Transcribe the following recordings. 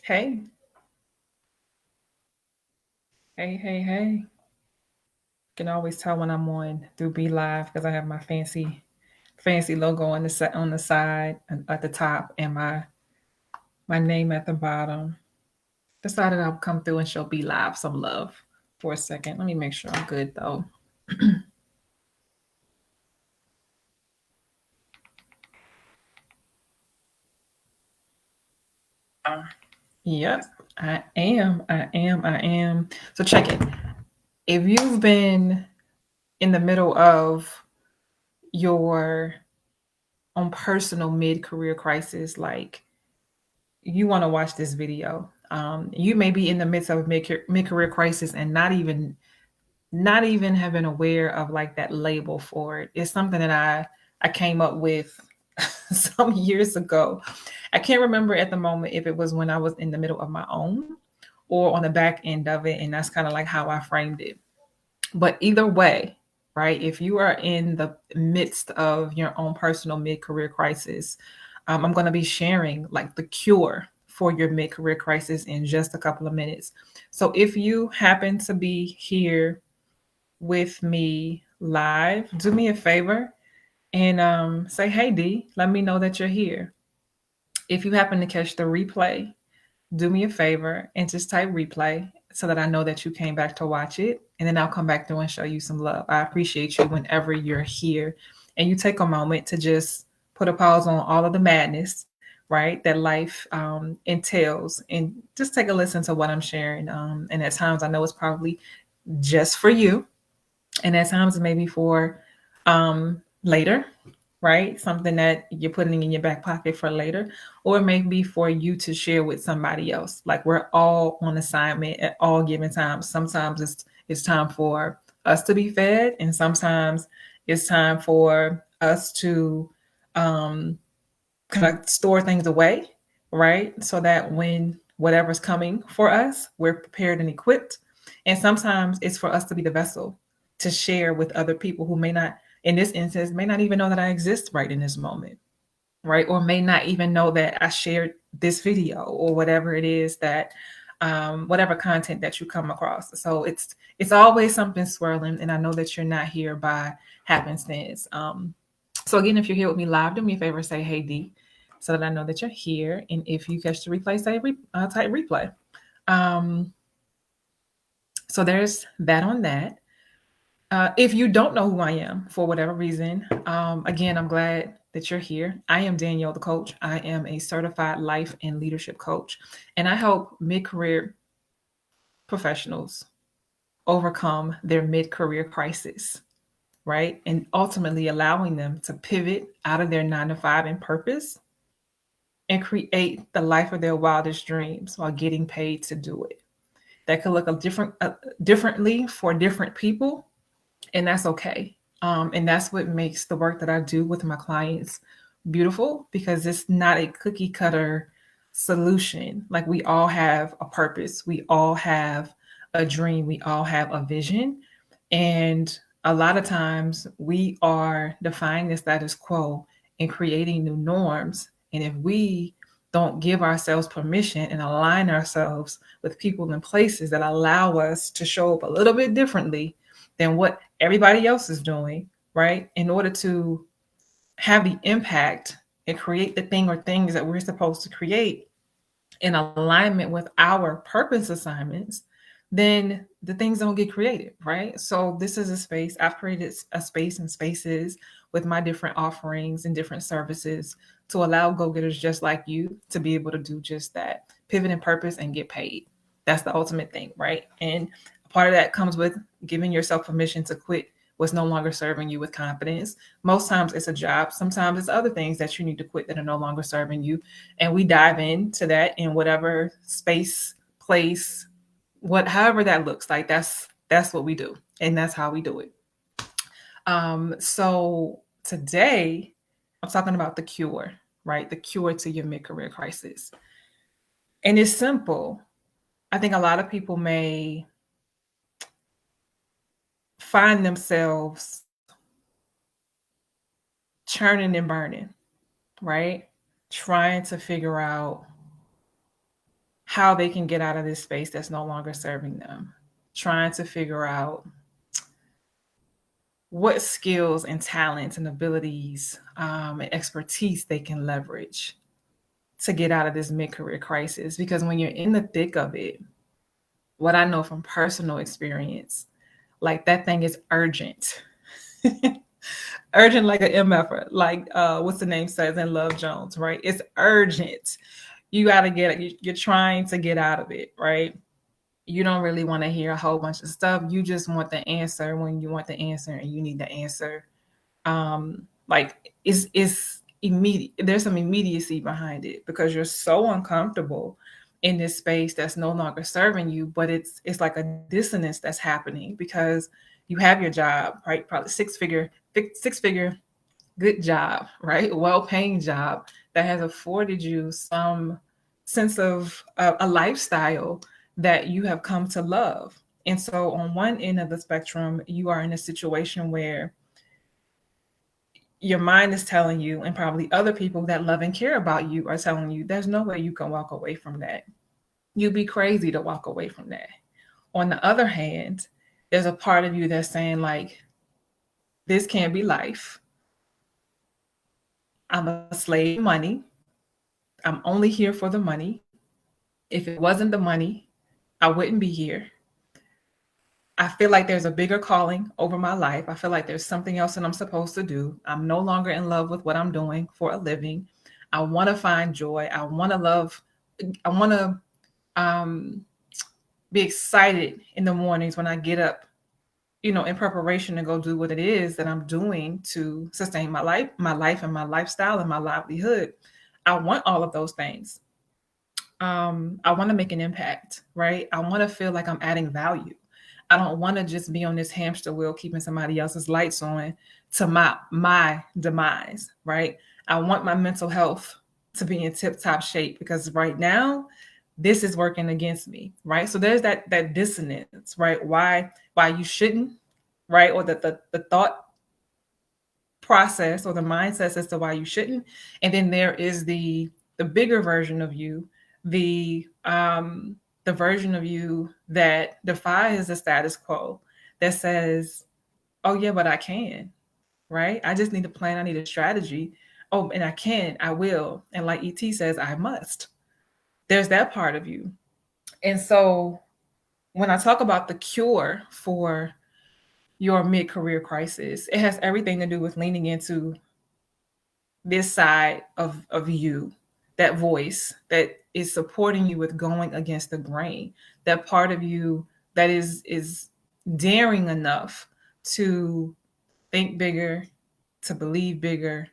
Hey, hey. You can always tell when I'm on through Be Live because I have my fancy logo on the side and at the top and my name at the bottom. Decided I'll come through and show Be Live some love for a second. Let me make sure I'm good though. Yep, I am. So check it. If you've been in the middle of your own personal mid-career crisis, like you want to watch this video. You may be in the midst of a mid-career crisis and not even have been aware of like that label for it. It's something that I came up with some years ago. I can't remember at the moment if it was when I was in the middle of my own or on the back end of it, and that's kind of like how I framed it. But either way, right? If you are in the midst of your own personal mid-career crisis, I'm going to be sharing like the cure for your mid-career crisis in just a couple of minutes. So if you happen to be here with me live, do me a favor and say, "Hey D, let me know that you're here." If you happen to catch the replay, do me a favor and just type replay so that I know that you came back to watch it. And then I'll come back through and show you some love. I appreciate you whenever you're here and you take a moment to just put a pause on all of the madness, right, that life entails, and just take a listen to what I'm sharing. And at times, I know it's probably just for you, and at times, maybe for later, right? Something that you're putting in your back pocket for later, or it may be for you to share with somebody else. Like we're all on assignment at all given times. Sometimes it's time for us to be fed, and sometimes it's time for us to um, kind of store things away, right? So that when whatever's coming for us, we're prepared and equipped. And sometimes it's for us to be the vessel to share with other people who may not, in this instance, may not even know that I exist right in this moment, right? Or may not even know that I shared this video or whatever it is that, whatever content that you come across. So it's always something swirling, and I know that you're not here by happenstance. So again, if you're here with me live, do me a favor, say "Hey D," so that I know that you're here. And if you catch the replay, type replay. Um, so there's that on that. If you don't know who I am for whatever reason, again, I'm glad that you're here. I am Danielle, the coach. I am a certified life and leadership coach, and I help mid-career professionals overcome their mid-career crisis, right? And ultimately allowing them to pivot out of their 9 to 5 in purpose and create the life of their wildest dreams while getting paid to do it. That could look differently for different people, and that's okay. And that's what makes the work that I do with my clients beautiful, because it's not a cookie cutter solution. Like we all have a purpose, we all have a dream, we all have a vision. And a lot of times we are defying the status quo and creating new norms. And if we don't give ourselves permission and align ourselves with people and places that allow us to show up a little bit differently than what everybody else is doing, right? In order to have the impact and create the thing or things that we're supposed to create in alignment with our purpose assignments, then the things don't get created, right? So this is a space, I've created a space and spaces with my different offerings and different services to allow go-getters just like you to be able to do just that, pivot in purpose and get paid. That's the ultimate thing, right? And part of that comes with giving yourself permission to quit what's no longer serving you with confidence. Most times it's a job. Sometimes it's other things that you need to quit that are no longer serving you. And we dive into that in whatever space, place, however that looks like. That's what we do. And that's how we do it. So today I'm talking about the cure, right? The cure to your mid-career crisis. And it's simple. I think a lot of people may find themselves churning and burning, right? Trying to figure out how they can get out of this space that's no longer serving them, trying to figure out what skills and talents and abilities and expertise they can leverage to get out of this mid-career crisis. Because when you're in the thick of it, what I know from personal experience, like that thing is urgent. Urgent like an MFer, like what's the name says in Love Jones, right? It's urgent. You got to get it. You're trying to get out of it, right? You don't really want to hear a whole bunch of stuff. You just want the answer when you want the answer and you need the answer. Like it's immediate. There's some immediacy behind it because you're so uncomfortable in this space that's no longer serving you, but it's like a dissonance that's happening because you have your job, right? Probably six figure, good job, right? Well-paying job that has afforded you some sense of a lifestyle that you have come to love. And so on one end of the spectrum, you are in a situation where your mind is telling you, and probably other people that love and care about you are telling you, there's no way you can walk away from that. You'd be crazy to walk away from that. On the other hand, there's a part of you that's saying, like, this can't be life. I'm a slave to money. I'm only here for the money. If it wasn't the money, I wouldn't be here. I feel like there's a bigger calling over my life. I feel like there's something else that I'm supposed to do. I'm no longer in love with what I'm doing for a living. I want to find joy. I want to love. I want to be excited in the mornings when I get up, in preparation to go do what it is that I'm doing to sustain my life and my lifestyle and my livelihood. I want all of those things. I want to make an impact, right? I want to feel like I'm adding value. I don't want to just be on this hamster wheel, keeping somebody else's lights on to my demise, right? I want my mental health to be in tip-top shape because right now, this is working against me, right? So there's that dissonance, right? Why you shouldn't, right? Or the thought process or the mindset as to why you shouldn't. And then there is the bigger version of you, the version of you that defies the status quo, that says, oh yeah, but I can, right? I just need a plan. I need a strategy. Oh, and I can, I will. And like ET says, I must. There's that part of you. And so when I talk about the cure for your mid-career crisis, it has everything to do with leaning into this side of you, that voice that is supporting you with going against the grain, that part of you that is daring enough to think bigger, to believe bigger,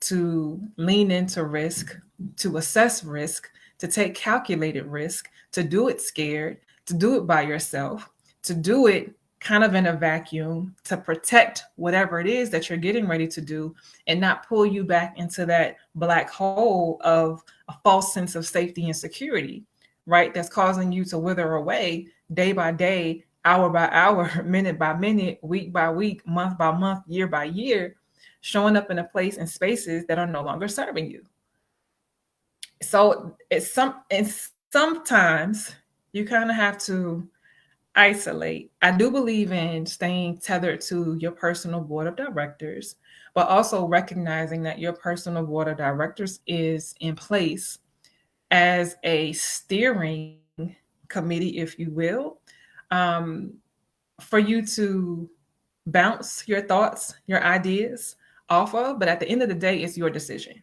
to lean into risk, to assess risk, to take calculated risk, to do it scared, to do it by yourself, to do it kind of in a vacuum, to protect whatever it is that you're getting ready to do and not pull you back into that black hole of a false sense of safety and security, right? That's causing you to wither away day by day, hour by hour, minute by minute, week by week, month by month, year by year, showing up in a place and spaces that are no longer serving you. So sometimes you kind of have to isolate. I do believe in staying tethered to your personal board of directors, but also recognizing that your personal board of directors is in place as a steering committee, if you will, for you to bounce your thoughts, your ideas off of. But at the end of the day, it's your decision.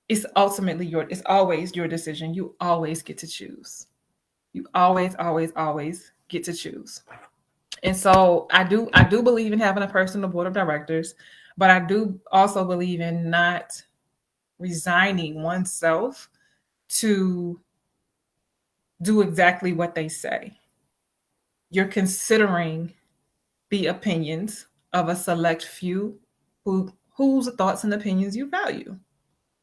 It's always your decision. You always get to choose. You always, always, always get to choose. And so I do believe in having a personal board of directors, but I do also believe in not resigning oneself to do exactly what they say. You're considering the opinions of a select few whose thoughts and opinions you value.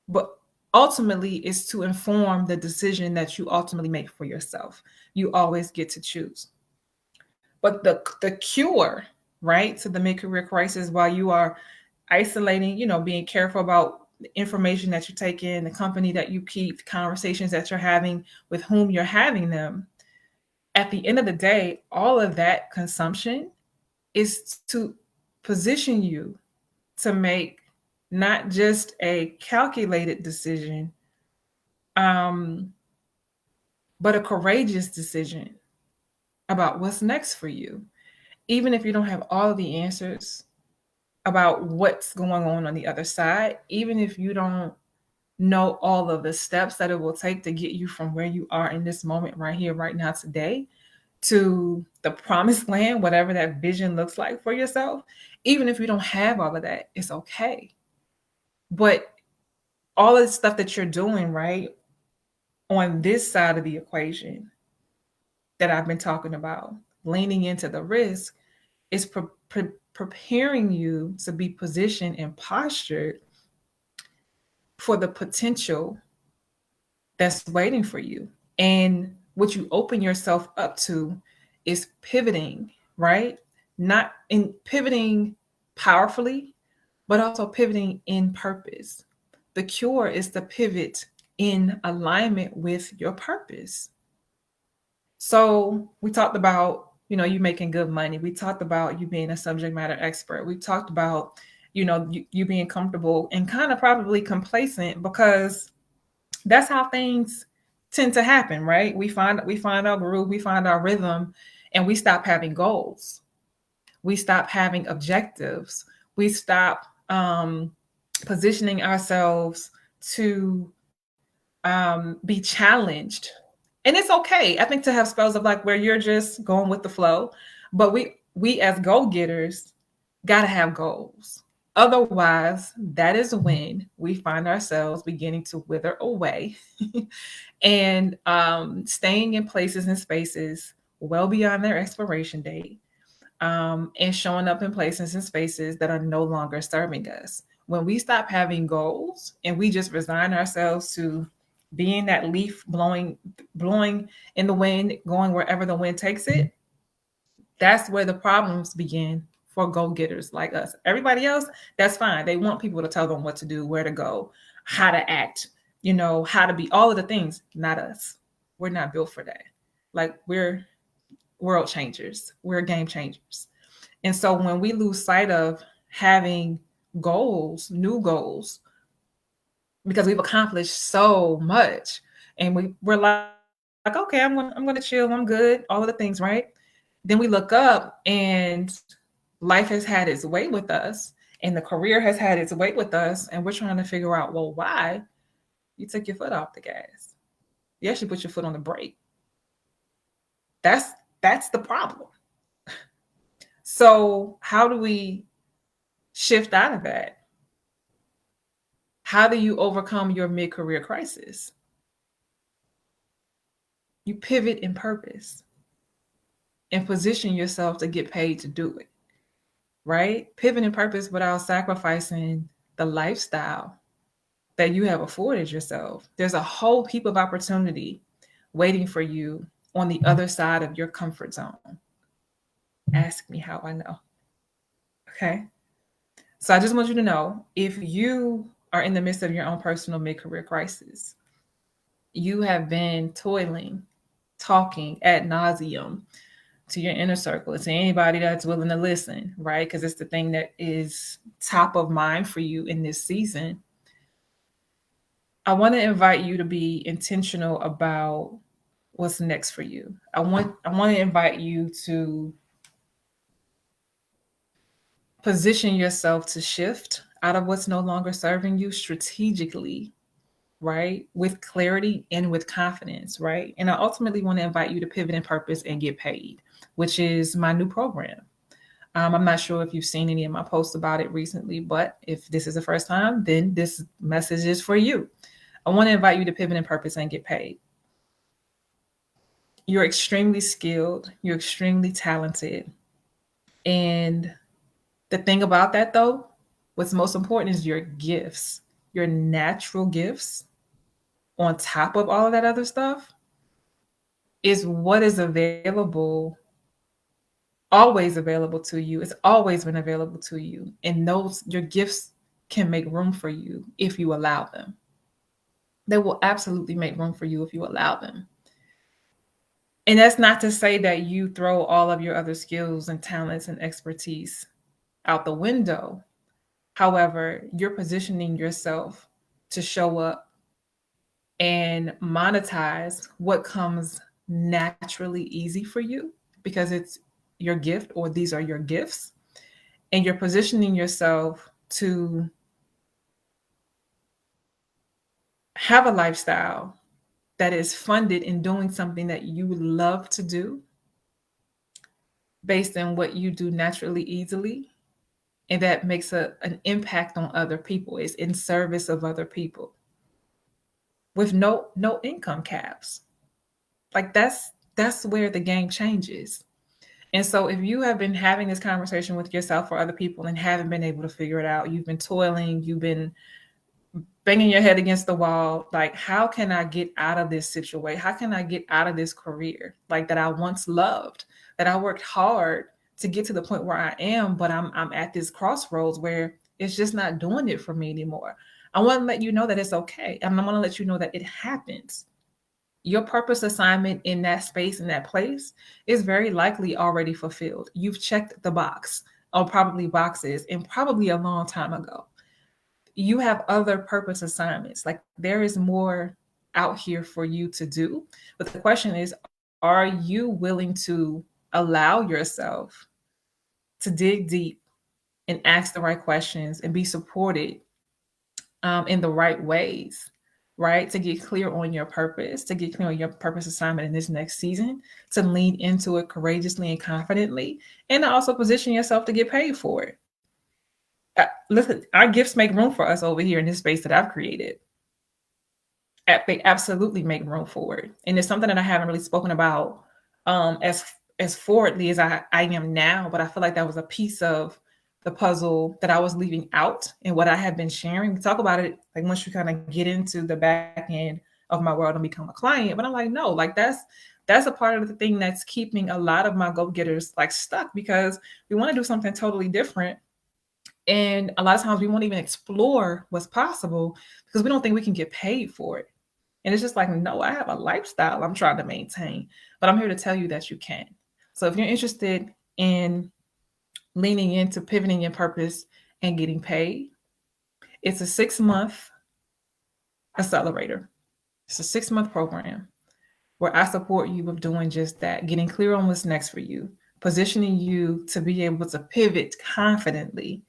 But ultimately, it's to inform the decision that you ultimately make for yourself. You always get to choose. But the cure, right, to the mid-career crisis while you are isolating, being careful about the information that you take in, the company that you keep, the conversations that you're having, with whom you're having them. At the end of the day, all of that consumption is to position you to make not just a calculated decision, um, but a courageous decision about what's next for you. Even if you don't have all of the answers about what's going on the other side, even if you don't know all of the steps that it will take to get you from where you are in this moment right here, right now, today, to the promised land, whatever that vision looks like for yourself, even if you don't have all of that, it's okay. But all of the stuff that you're doing, right, on this side of the equation that I've been talking about, leaning into the risk, is preparing you to be positioned and postured for the potential that's waiting for you. And what you open yourself up to is pivoting, right? Not in pivoting powerfully, but also pivoting in purpose. The cure is to pivot in alignment with your purpose. So we talked about, you making good money. We talked about you being a subject matter expert. We talked about, you being comfortable and kind of probably complacent, because that's how things tend to happen, right? We find our groove, we find our rhythm, and we stop having goals. We stop having objectives. We stop positioning ourselves to be challenged. And it's okay, I think, to have spells of like where you're just going with the flow. But we as go-getters got to have goals. Otherwise, that is when we find ourselves beginning to wither away and staying in places and spaces well beyond their expiration date, and showing up in places and spaces that are no longer serving us. When we stop having goals and we just resign ourselves to being that leaf blowing in the wind, going wherever the wind takes it, that's where the problems begin for go-getters like us. Everybody else, that's fine. They want people to tell them what to do, where to go, how to act, how to be, all of the things. Not us. We're not built for that. Like, we're world changers. We're game changers. And so when we lose sight of having goals, new goals, because we've accomplished so much, and we're like, okay, I'm gonna chill, I'm good, all of the things, right? Then we look up and life has had its way with us, and the career has had its way with us, and we're trying to figure out, well, why? You took your foot off the gas. You actually put your foot on the brake. That's the problem. So how do we shift out of that? How do you overcome your mid-career crisis? You pivot in purpose and position yourself to get paid to do it, right? Pivot in purpose without sacrificing the lifestyle that you have afforded yourself. There's a whole heap of opportunity waiting for you on the other side of your comfort zone. Ask me how I know. Okay. So I just want you to know, if you are in the midst of your own personal mid-career crisis, you have been toiling, talking ad nauseum to your inner circle, to anybody that's willing to listen, right? Because it's the thing that is top of mind for you in this season. I want to invite you to be intentional about what's next for you. I want to invite you to position yourself to shift out of what's no longer serving you strategically, right? With clarity and with confidence, right? And I ultimately want to invite you to pivot in purpose and get paid, which is my new program. I'm not sure if you've seen any of my posts about it recently, but if this is the first time, then this message is for you. I want to invite you to pivot in purpose and get paid. You're extremely skilled. You're extremely talented. And the thing about that, though, what's most important is your gifts, your natural gifts, on top of all of that other stuff, is what is available, always available to you. It's always been available to you. And your gifts can make room for you if you allow them. They will absolutely make room for you if you allow them. And that's not to say that you throw all of your other skills and talents and expertise out the window. However, you're positioning yourself to show up and monetize what comes naturally easy for you because it's your gift or these are your gifts. And you're positioning yourself to have a lifestyle that is funded in doing something that you would love to do based on what you do naturally, easily, and that makes an impact on other people. It's in service of other people with no income caps. Like that's where the game changes. And so if you have been having this conversation with yourself or other people and haven't been able to figure it out, you've been toiling, you've been banging your head against the wall, like, how can I get out of this situation? How can I get out of this career like that I once loved, that I worked hard to get to the point where I am, but I'm at this crossroads where it's just not doing it for me anymore. I want to let you know that it's okay. And I want to let you know that it happens. Your purpose assignment in that space, in that place, is very likely already fulfilled. You've checked the box, or probably boxes, and probably a long time ago. You have other purpose assignments. Like, there is more out here for you to do. But the question is, are you willing to allow yourself to dig deep and ask the right questions and be supported in the right ways, right? To get clear on your purpose, to get clear on your purpose assignment in this next season, to lean into it courageously and confidently, and to also position yourself to get paid for it. Listen, our gifts make room for us over here in this space that I've created. They absolutely make room for it. And it's something that I haven't really spoken about as forwardly as I am now, but I feel like that was a piece of the puzzle that I was leaving out and what I have been sharing. We talk about it like once you kind of get into the back end of my world and become a client. But I'm like, no, like that's a part of the thing that's keeping a lot of my go-getters like stuck, because we want to do something totally different. And a lot of times we won't even explore what's possible because we don't think we can get paid for it. And it's just like, no, I have a lifestyle I'm trying to maintain, but I'm here to tell you that you can. So if you're interested in leaning into pivoting your purpose and getting paid, it's a 6-month accelerator. It's a 6-month program where I support you with doing just that, getting clear on what's next for you, positioning you to be able to pivot confidently,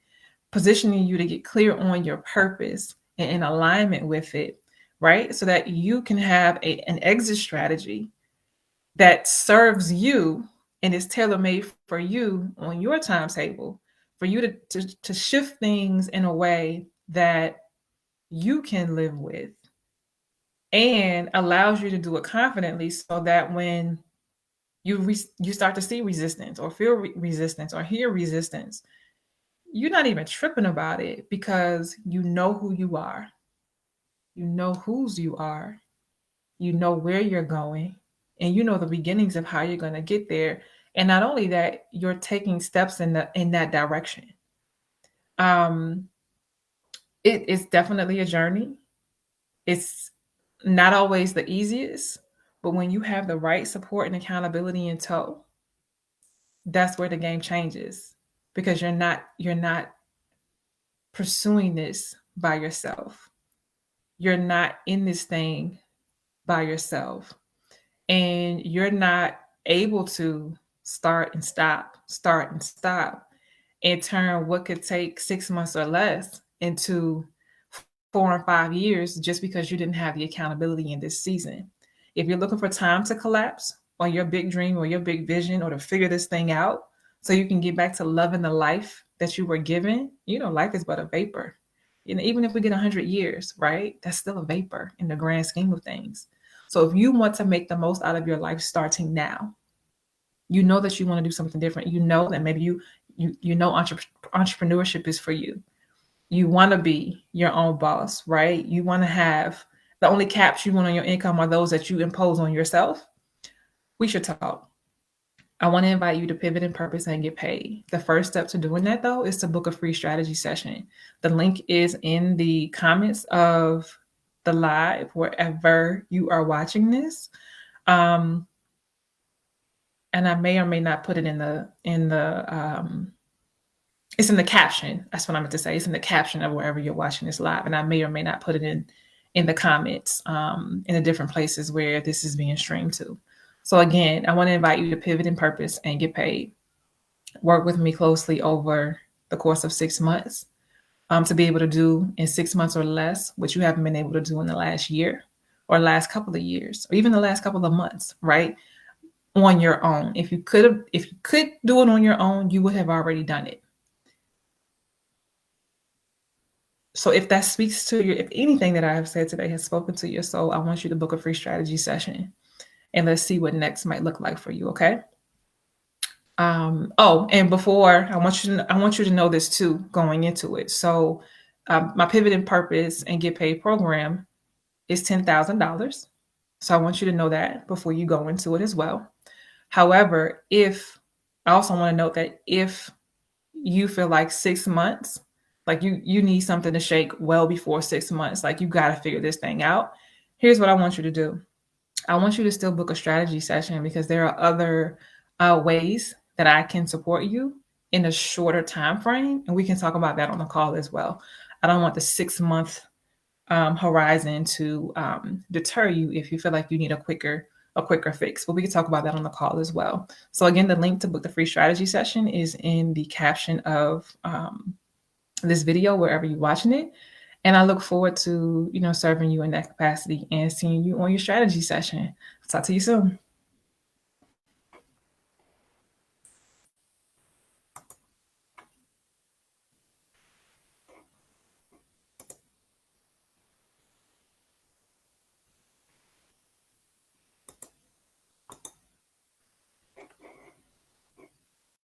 positioning you to get clear on your purpose and in alignment with it, right? So that you can have an exit strategy that serves you and is tailor-made for you on your timetable, for you to shift things in a way that you can live with and allows you to do it confidently, so that when you start to see resistance or feel resistance or hear resistance, you're not even tripping about it, because you know who you are. You know whose you are. You know where you're going, and you know the beginnings of how you're going to get there. And not only that, you're taking steps in that direction. It is definitely a journey. It's not always the easiest, but when you have the right support and accountability in tow, that's where the game changes, because you're not pursuing this by yourself. You're not in this thing by yourself, and you're not able to start and stop, and turn what could take 6 months or less into 4 and 5 years just because you didn't have the accountability in this season. If you're looking for time to collapse on your big dream or your big vision, or to figure this thing out so you can get back to loving the life that you were given, life is but a vapor. Even if we get 100 years, right? That's still a vapor in the grand scheme of things. So if you want to make the most out of your life starting now, you know that you want to do something different. You know that maybe you know entrepreneurship is for you. You want to be your own boss, right? You want to have the only caps you want on your income are those that you impose on yourself. We should talk. I want to invite you to pivot in purpose and get paid. The first step to doing that, though, is to book a free strategy session. The link is in the comments of the live, wherever you are watching this. And I may or may not put it in the it's in the caption. That's what I meant to say. It's in the caption of wherever you're watching this live, and I may or may not put it in the comments in the different places where this is being streamed to. So again, I want to invite you to pivot in purpose and get paid. Work with me closely over the course of 6 months to be able to do in 6 months or less what you haven't been able to do in the last year or last couple of years or even the last couple of months, right? On your own. If you could do it on your own, you would have already done it. So if that speaks to you, if anything that I have said today has spoken to your soul, I want you to book a free strategy session and let's see what next might look like for you. Okay. And before I want you to know this too, going into it. So my pivot in purpose and get paid program is $10,000. So I want you to know that before you go into it as well. However, I also want to note that if you feel like 6 months, like you need something to shake well before 6 months, like you got to figure this thing out. Here's what I want you to do. I want you to still book a strategy session because there are other ways that I can support you in a shorter time frame, and we can talk about that on the call as well. I don't want the 6 month horizon to deter you if you feel like you need a quicker fix, but we can talk about that on the call as well. So again, the link to book the free strategy session is in the caption of this video, wherever you're watching it. And I look forward to, serving you in that capacity and seeing you on your strategy session. Talk to you soon.